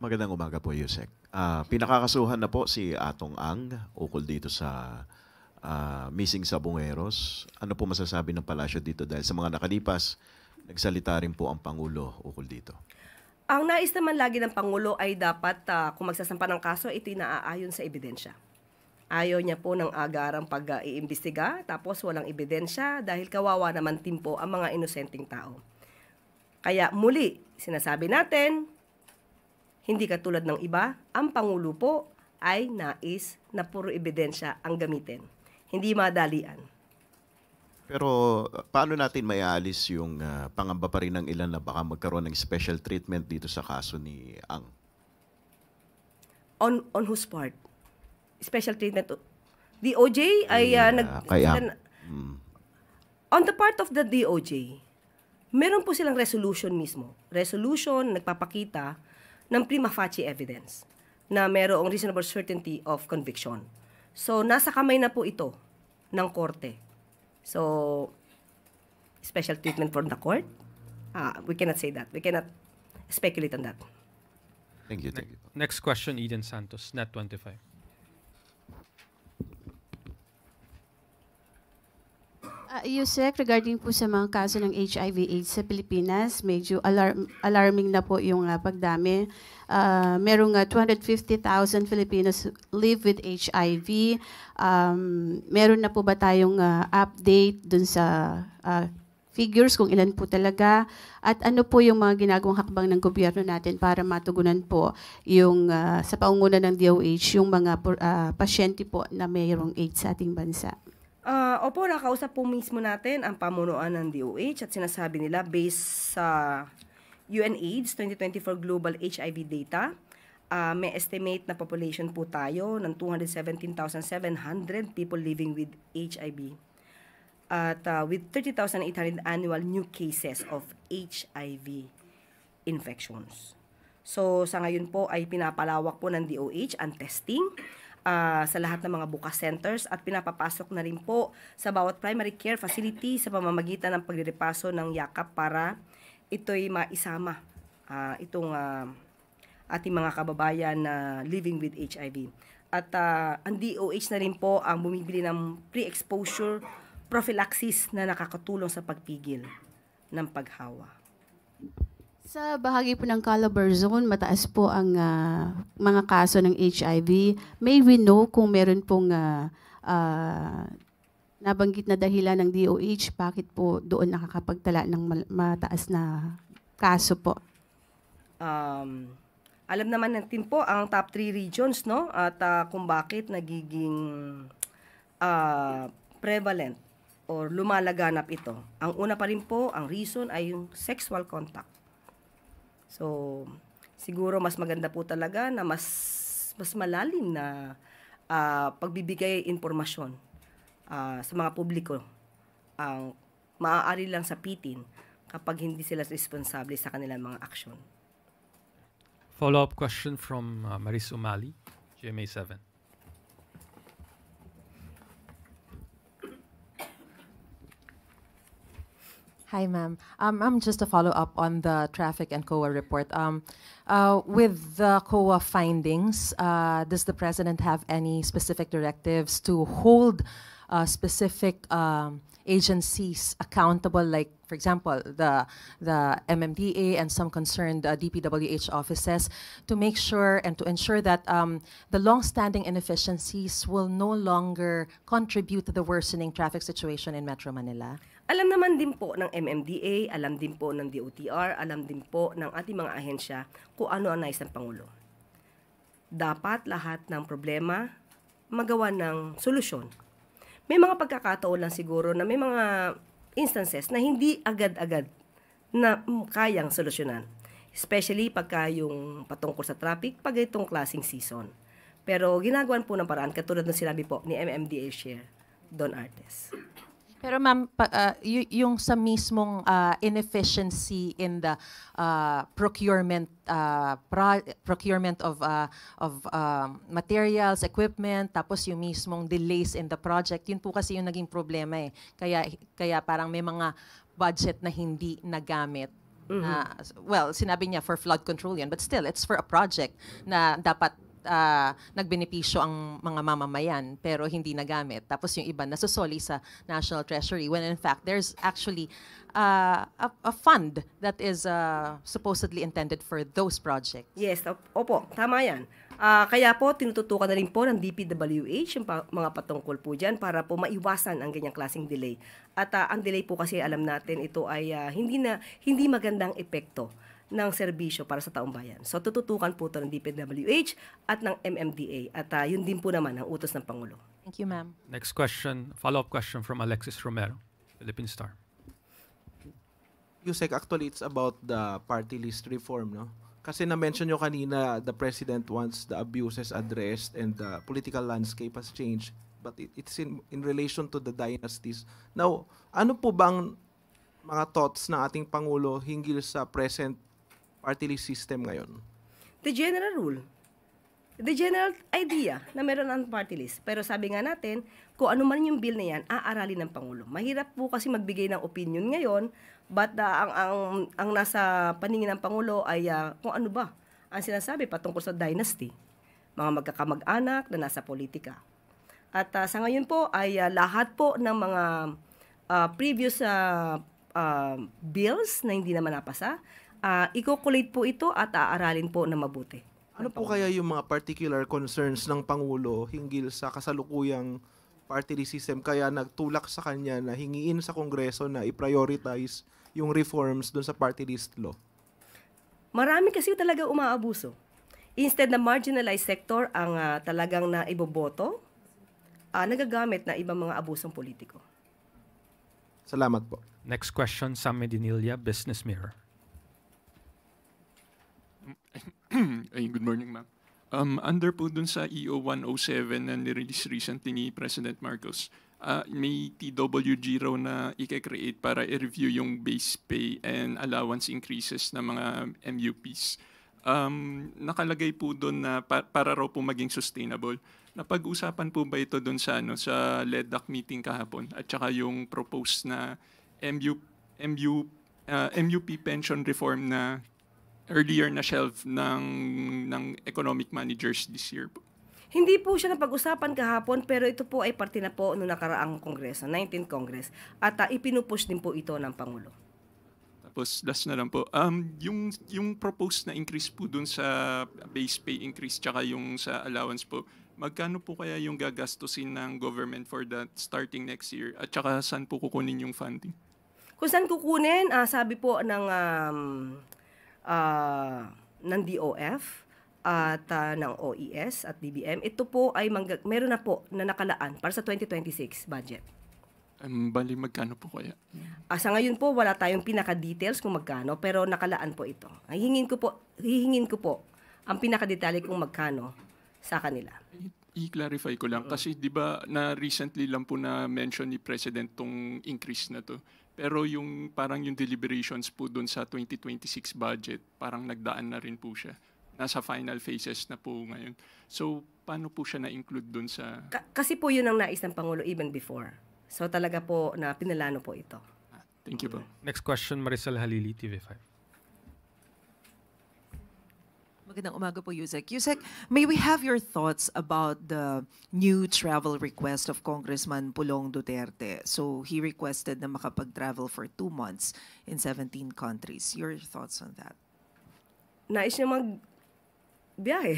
Magandang umaga po, Yusek. Pinakakasuhan na po si Atong Ang ukol dito sa missing sa Bungeros. Ano po masasabi ng palasyo dito dahil sa mga nakalipas, nagsalita rin po ang Pangulo ukol dito? Ang nais naman lagi ng Pangulo ay dapat kung magsasampa ng kaso, ito'y naaayon sa ebidensya. Ayaw niya po ng agarang pag-iimbestiga tapos walang ebidensya dahil kawawa naman din po ang mga inosenteng tao. Kaya muli, sinasabi natin, hindi katulad ng iba, ang Pangulo po ay nais na puro ebidensya ang gamitin. Hindi madalian. Pero paano natin maialis yung pangamba pa rin ng ilan na baka magkaroon ng special treatment dito sa kaso ni Ang? On whose part? Special treatment? DOJ ay on the part of the DOJ, meron po silang resolution mismo. Resolution nagpapakita ng prima facie evidence na merong reasonable certainty of conviction. So, nasa kamay na po ito ng korte. So, special treatment from the court? We cannot say that. We cannot speculate on that. Thank you, thank you. Next question, Eden Santos, Net 25. Yusek, regarding po sa mga kaso ng HIV/AIDS sa Pilipinas, medyo alarming na po yung pagdami. Merong 250,000 Filipinos live with HIV. Meron na po ba tayong update dun sa figures kung ilan po talaga? At ano po yung mga ginagawang hakbang ng gobyerno natin para matugunan po yung sa pangunguna ng DOH yung mga pasyente po na mayroong AIDS sa ating bansa? Opo, nakausap po mismo natin ang pamunuan ng DOH at sinasabi nila based sa UNAIDS 2024 Global HIV Data, may estimate na population po tayo ng 217,700 people living with HIV at with 30,800 annual new cases of HIV infections. So sa ngayon po ay pinapalawak po ng DOH ang testing sa lahat ng mga bukas centers at pinapapasok na rin po sa bawat primary care facility sa pamamagitan ng pagrepaso ng yakap para ito'y maisama itong ating mga kababayan na living with HIV. At ang DOH na rin po ang bumibili ng pre-exposure prophylaxis na nakakatulong sa pagpigil ng paghawa. Sa bahagi po ng Calabar Zone, mataas po ang mga kaso ng HIV. May we know kung meron pong nabanggit na dahilan ng DOH, bakit po doon nakakapagtala ng mataas na kaso po? Alam naman natin po ang top 3 regions, no? At kung bakit nagiging prevalent or lumalaganap ito. Ang una pa rin po, ang reason ay yung sexual contact. So, siguro mas maganda po talaga na mas malalim na pagbibigay informasyon sa mga publiko ang maaari lang sapitin kapag hindi sila responsable sa kanilang mga aksyon. Follow-up question from Maris Umali, GMA7. Hi, ma'am. Just to follow up on the traffic and COA report. With the COA findings, does the President have any specific directives to hold specific agencies accountable, like, for example, the MMDA and some concerned DPWH offices, to make sure and to ensure that the long-standing inefficiencies will no longer contribute to the worsening traffic situation in Metro Manila? Alam naman din po ng MMDA, alam din po ng DOTR, alam din po ng ating mga ahensya kung ano ang nais ng Pangulo. Dapat lahat ng problema magawa ng solusyon. May mga pagkakataon lang siguro na may mga instances na hindi agad-agad na kayang solusyonan. Especially pagka yung patungkol sa traffic, pag itong klaseng season. Pero ginagawan po ng paraan, katulad ng sinabi po ni MMDA Chair Don Artes. Pero ma'am, yung sa mismong inefficiency in the procurement of materials, equipment, tapos yung mismong delays in the project, yun po kasi yung naging problema eh. Kaya parang may mga budget na hindi nagamit Well, sinabi niya for flood control yan, but still, it's for a project na dapat nagbenepisyo ang mga mamamayan pero hindi nagamit. Tapos yung iba nasusoli sa National Treasury when in fact there's actually a fund that is supposedly intended for those projects. Yes, opo, tama yan. Kaya po, tinututukan na rin po ng DPWH yung mga patungkol po dyan para po maiwasan ang ganyang klaseng delay. At ang delay po kasi alam natin ito ay hindi magandang epekto ng serbisyo para sa taong bayan. So tututukan po ito ng DPWH at ng MMDA at yun din po naman ang utos ng Pangulo. Thank you, ma'am. Next question, follow-up question from Alexis Romero, Philippine Star. Yusek, actually it's about the party list reform, no? Kasi na-mention nyo kanina, the president wants the abuses addressed and the political landscape has changed. But it's in relation to the dynasties. Now, ano po bang mga thoughts ng ating Pangulo hinggil sa present party list system ngayon? The general rule. The general idea na meron ang party list. Pero sabi nga natin, kung ano man yung bill na yan, aaralin ng Pangulo. Mahirap po kasi magbigay ng opinion ngayon, but ang nasa paningin ng Pangulo ay kung ano ba ang sinasabi patungkol sa dynasty, mga magkakamag-anak na nasa politika. At sa ngayon po ay lahat po ng mga previous bills na hindi naman napasa, i-calculate po ito at aaralin po na mabuti. Ano po kaya yung mga particular concerns ng Pangulo hinggil sa kasalukuyang party list system kaya nagtulak sa kanya na hingiin sa Kongreso na i-prioritize yung reforms doon sa party list law? Marami kasi talaga umaabuso. Instead na marginalized sector ang talagang naiboboto, nagagamit na ibang mga abusong politiko. Salamat po. Next question, Sam Medinilla, Business Mirror. Ay, good morning, ma'am. Under po dun sa EO 107 na nirelease recently ni President Marcos, may TWG raw na i-create para i-review yung base pay and allowance increases ng mga MUPs. Nakalagay po doon na para raw po maging sustainable. Napag-usapan po ba ito doon sa sa LEDAC meeting kahapon at saka yung proposed na MUP pension reform na earlier na shelf ng economic managers this year po? Hindi po siya napag-usapan kahapon pero ito po ay parte na po noong nakaraang Kongreso, 19th Congress. At ipinupush din po ito ng Pangulo. Tapos last na lang po, yung proposed na increase po dun sa base pay increase tsaka yung sa allowance po, magkano po kaya yung gagastusin ng government for that starting next year? At saka saan po kukunin yung funding? Kung saan kukunin, sabi po ng DOF at ng OES at DBM, ito po ay meron na po na nakalaan para sa 2026 budget. Bali, magkano po kaya? Sa ngayon po, wala tayong pinaka-details kung magkano, pero nakalaan po ito. Hihingin ko po ang pinaka-detalye kung magkano sa kanila. I-clarify ko lang kasi 'di ba na recently lang po na mention ni President tong increase na to. Pero yung parang yung deliberations po doon sa 2026 budget, parang nagdaan na rin po siya. Nasa final phases na po ngayon. So, paano po siya na-include doon sa... Kasi po yun ang nais ng Pangulo even before. So, talaga po na pinalano po ito. Thank you po. Next question, Maricel Halili, TV5. Magandang umaga po, Yusek. Yusek, may we have your thoughts about the new travel request of Congressman Pulong Duterte? So he requested na makapag-travel for 2 months in 17 countries. Your thoughts on that? Nais niya magbiyahe.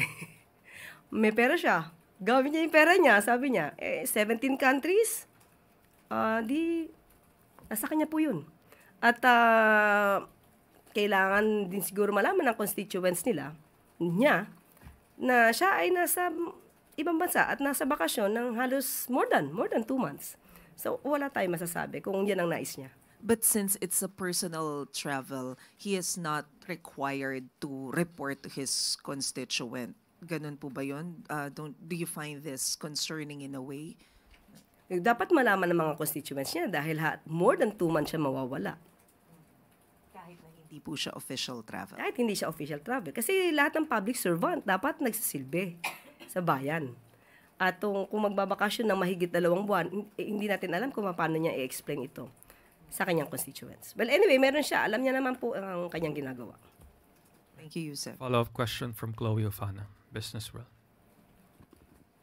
May pera siya. Gawin niya yung pera niya, sabi niya. 17 countries? Nasa kanya po yun. At kailangan din siguro malaman ng constituents niya na siya ay nasa ibang bansa at nasa bakasyon ng halos more than 2 months. So wala tayong masasabi kung yan ang nais niya. But since it's a personal travel, he is not required to report to his constituent. Ganun po ba yun? Do you find this concerning in a way? Dapat malaman ng mga constituents niya dahil more than 2 months siya mawawala. Hindi po siya official travel. Kahit hindi siya official travel. Kasi lahat ng public servant dapat nagsisilbi sa bayan. At kung magbabakasyon ng mahigit 2 buwan, hindi natin alam kung paano niya i-explain ito. sa kanyang constituents. Well, anyway, meron siya. Alam niya naman po ang kanyang ginagawa. Thank you, Yusek. Follow-up question from Chloe Ofana, Business World.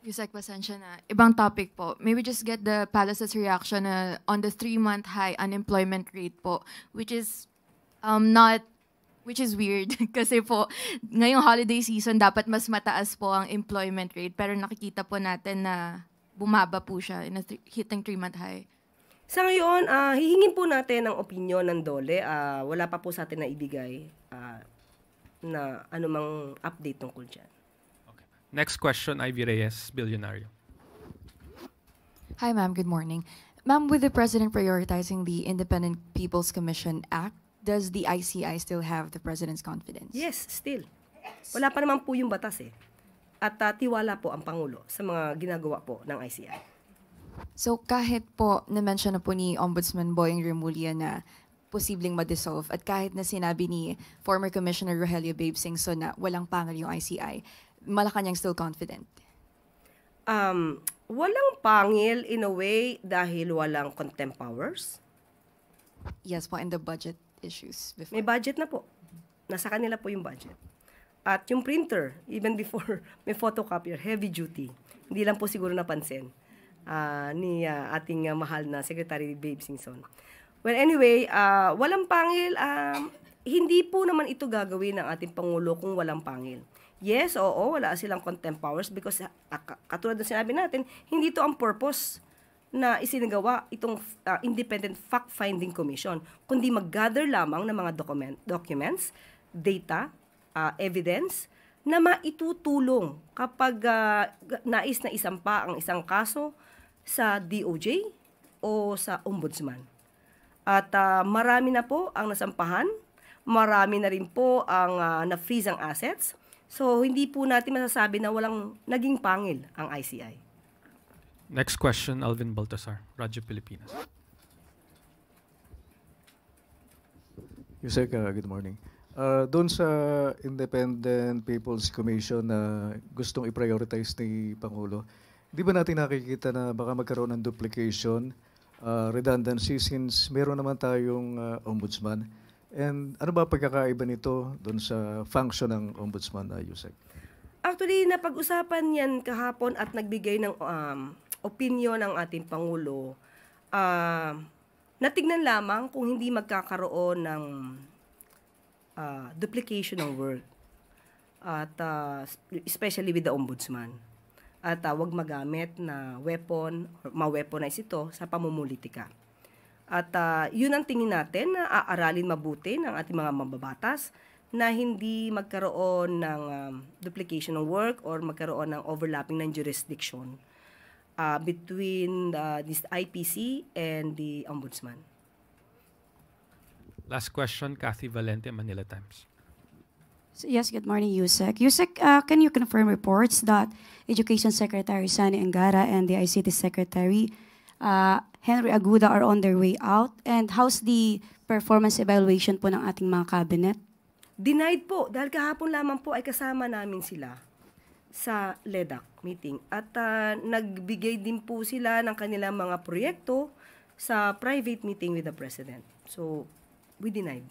Yusek, pasensya na. Ibang topic po. Maybe just get the Palace's reaction on the 3-month high unemployment rate po, which is which is weird kasi po ngayong holiday season dapat mas mataas po ang employment rate pero nakikita po natin na bumaba po siya hitting 3-month high. Sa ngayon, hihingin po natin ang opinion ng DOLE. Wala pa po sa atin na ibigay na anumang update tungkol dyan. Okay. Next question, Ivy Reyes, Billionario. Hi ma'am, good morning. Ma'am, with the President prioritizing the Independent People's Commission Act, does the ICI still have the President's confidence? Yes, still. Wala pa naman po yung batas eh. At tiwala po ang Pangulo sa mga ginagawa po ng ICI. So kahit po na-mention na po ni Ombudsman Boying Remulla na posibleng ma-dissolve at kahit na sinabi ni former Commissioner Rogelio Babe Singson na walang pangil yung ICI, Malacanang still confident? Walang pangil in a way dahil walang contempt powers. Yes po, and the budget issues before. May budget na po. Nasa kanila po yung budget. At yung printer, even before may photocopier, heavy duty. Hindi lang po siguro napansin ni ating mahal na Secretary Babe Singson. Well, anyway, walang pangil. Hindi po naman ito gagawin ng ating Pangulo kung walang pangil. Yes, oo, wala silang contempt powers because katulad ng sinabi natin, hindi ito ang purpose na isinagawa itong Independent Fact-Finding Commission, kundi mag-gather lamang ng mga documents, data, evidence, na maitutulong kapag nais na isampa ang isang kaso sa DOJ o sa Ombudsman. At marami na po ang nasampahan, marami na rin po ang na-freeze ang assets, so hindi po natin masasabi na walang naging pangil ang ICI. Next question, Alvin Baltasar, Radyo Pilipinas. Yusek, good morning. Doon sa Independent People's Commission na gustong i-prioritize ni Pangulo, di ba natin nakikita na baka magkaroon ng duplication, redundancy since meron naman tayong ombudsman? And ano ba pagkakaiba nito doon sa function ng ombudsman, Yusek? Actually, napag-usapan yan kahapon at nagbigay ng opinion ng ating Pangulo. Natignan lamang kung hindi magkakaroon ng duplication ng work. At especially with the ombudsman. At wag magamit na weapon, ma-weaponize ito sa pamumulitika. At yun ang tingin natin na aaralin mabuti ng ating mga mababatas na hindi magkaroon ng duplication ng work or magkaroon ng overlapping ng jurisdiction between this IPC and the Ombudsman. Last question, Kathy Valente, Manila Times. Yes, good morning, Yusek. Yusek, can you confirm reports that Education Secretary Sani Angara and the ICT Secretary Henry Aguda are on their way out? And how's the performance evaluation po ng ating mga cabinet? Denied po, dahil kahapon lamang po ay kasama namin sila sa LEDAC meeting. At nagbigay din po sila ng kanilang mga proyekto sa private meeting with the President. So, we denied.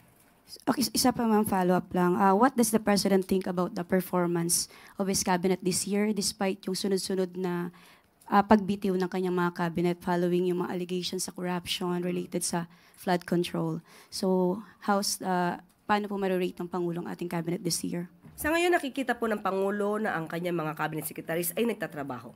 Okay, isa pa ma'am, follow-up lang. What does the President think about the performance of his cabinet this year despite yung sunod-sunod na pagbitiw ng kanyang mga cabinet following yung mga allegations sa corruption related sa flood control? So, paano po ma-rate ng Pangulong ating cabinet this year? Sa ngayon, nakikita po ng Pangulo na ang kanyang mga cabinet secretaries ay nagtatrabaho.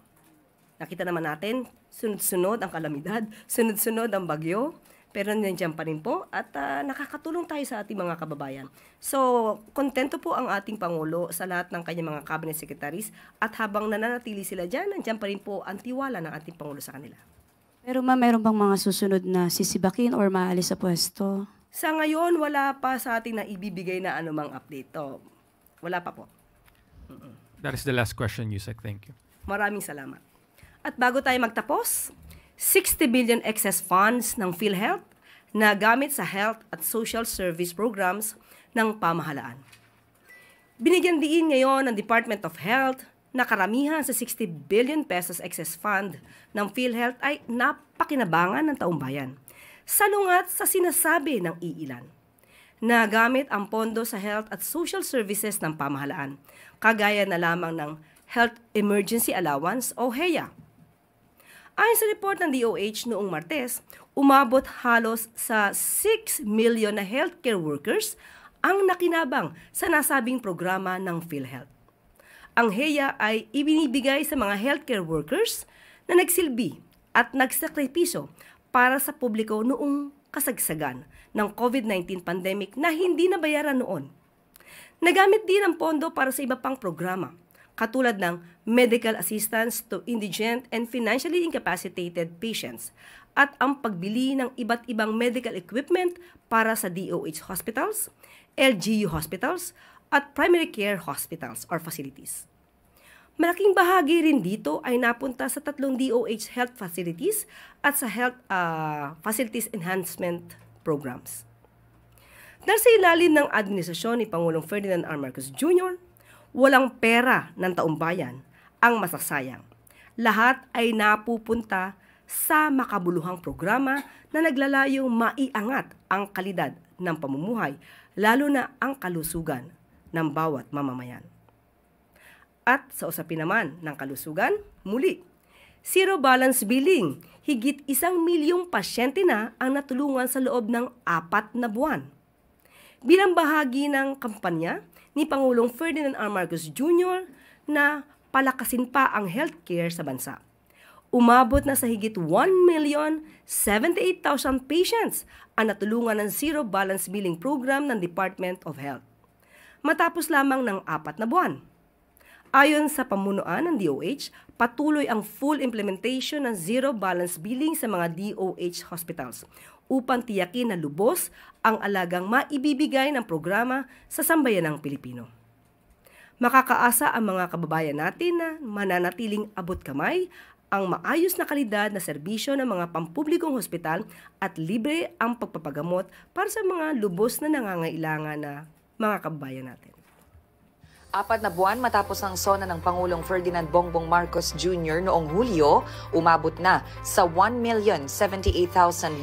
Nakita naman natin, sunod-sunod ang kalamidad, sunod-sunod ang bagyo, pero nandiyan pa rin po at nakakatulong tayo sa ating mga kababayan. So, kontento po ang ating Pangulo sa lahat ng kanyang mga cabinet secretaries at habang nananatili sila dyan, nandiyan pa rin po ang tiwala ng ating Pangulo sa kanila. Pero ma'am, meron bang mga susunod na sisibakin or maalis sa pwesto? Sa ngayon, wala pa sa ating na ibibigay na anumang update. Wala pa po. That is the last question, Yusek. Thank you. Maraming salamat. At bago tayo magtapos, 60 billion excess funds ng PhilHealth na gamit sa health at social service programs ng pamahalaan. Binigyan diin ngayon ng Department of Health na karamihan sa 60 billion pesos excess fund ng PhilHealth ay napakinabangan ng taumbayan. salungat sa sinasabi ng iilan. Nagamit ang pondo sa health at social services ng pamahalaan, kagaya na lamang ng Health Emergency Allowance o HEA. Ayon sa report ng DOH noong Martes, umabot halos sa 6 million na healthcare workers ang nakinabang sa nasabing programa ng PhilHealth. Ang HEA ay ibinibigay sa mga healthcare workers na nagsilbi at nagsakripisyo para sa publiko noong kasagsagan ng COVID-19 pandemic na hindi nabayaran noon. Nagamit din ang pondo para sa iba pang programa, katulad ng medical assistance to indigent and financially incapacitated patients at ang pagbili ng iba't ibang medical equipment para sa DOH hospitals, LGU hospitals, at primary care hospitals or facilities. Malaking bahagi rin dito ay napunta sa 3 DOH health facilities at sa health facilities enhancement programs. Dahil sa ilalim ng administrasyon ni Pangulong Ferdinand R. Marcos Jr., walang pera ng taumbayan ang masasayang. Lahat ay napupunta sa makabuluhang programa na naglalayong maiangat ang kalidad ng pamumuhay, lalo na ang kalusugan ng bawat mamamayan. At sa usapin naman ng kalusugan, muli, zero balance billing, higit 1 milyong pasyente na ang natulungan sa loob ng 4 na buwan. Bilang bahagi ng kampanya ni Pangulong Ferdinand R. Marcos Jr. na palakasin pa ang healthcare sa bansa. Umabot na sa higit 1,078,000 patients ang natulungan ng zero balance billing program ng Department of Health. Matapos lamang ng 4 na buwan. Ayon sa pamunuan ng DOH, patuloy ang full implementation ng zero balance billing sa mga DOH hospitals upang tiyakin na lubos ang alagang maibibigay ng programa sa sambayanang Pilipino. Makakaasa ang mga kababayan natin na mananatiling abot kamay ang maayos na kalidad na serbisyo ng mga pampublikong hospital at libre ang pagpapagamot para sa mga lubos na nangangailangan na mga kababayan natin. 4 na buwan matapos ang sona ng Pangulong Ferdinand Bongbong Marcos Jr. noong Hulyo, umabot na sa 1,078,164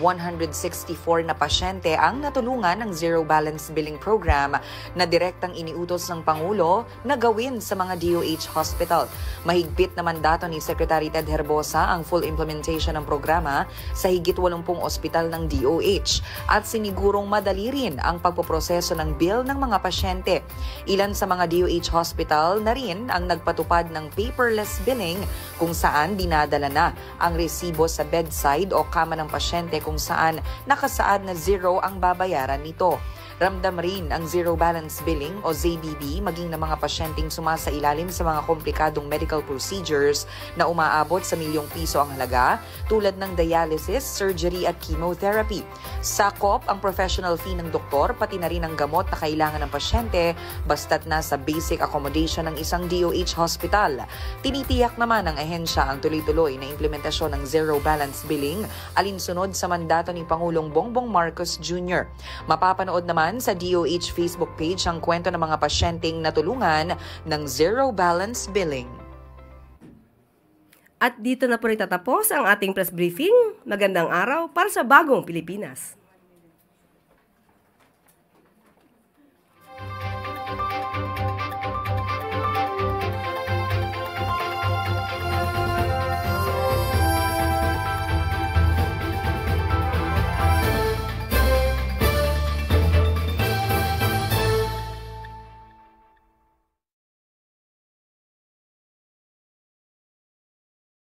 na pasyente ang natulungan ng Zero Balance Billing Program na direktang iniutos ng Pangulo na gawin sa mga DOH hospital. Mahigpit na mandato ni Secretary Ted Herbosa ang full implementation ng programa sa higit 80 ospital ng DOH at sinigurong madali rin ang pagpoproseso ng bill ng mga pasyente. Ilan sa mga DOH hospital na rin ang nagpatupad ng paperless billing kung saan dinadala na ang resibo sa bedside o kama ng pasyente kung saan nakasaad na zero ang babayaran nito. Ramdam rin ang Zero Balance Billing o ZBB maging ng mga pasyenteng sumasailalim sa mga komplikadong medical procedures na umaabot sa milyong piso ang halaga tulad ng dialysis, surgery at chemotherapy. Sakop ang professional fee ng doktor pati na rin ang gamot na kailangan ng pasyente basta't nasa basic accommodation ng isang DOH hospital. Tinitiyak naman ng ahensya ang tuloy-tuloy na implementasyon ng Zero Balance Billing alinsunod sa mandato ni Pangulong Bongbong Marcos Jr. Mapapanood naman sa DOH Facebook page ang kwento ng mga pasyenteng natulungan ng Zero Balance Billing. At dito na po rin tatapos ang ating press briefing. Magandang araw para sa bagong Pilipinas.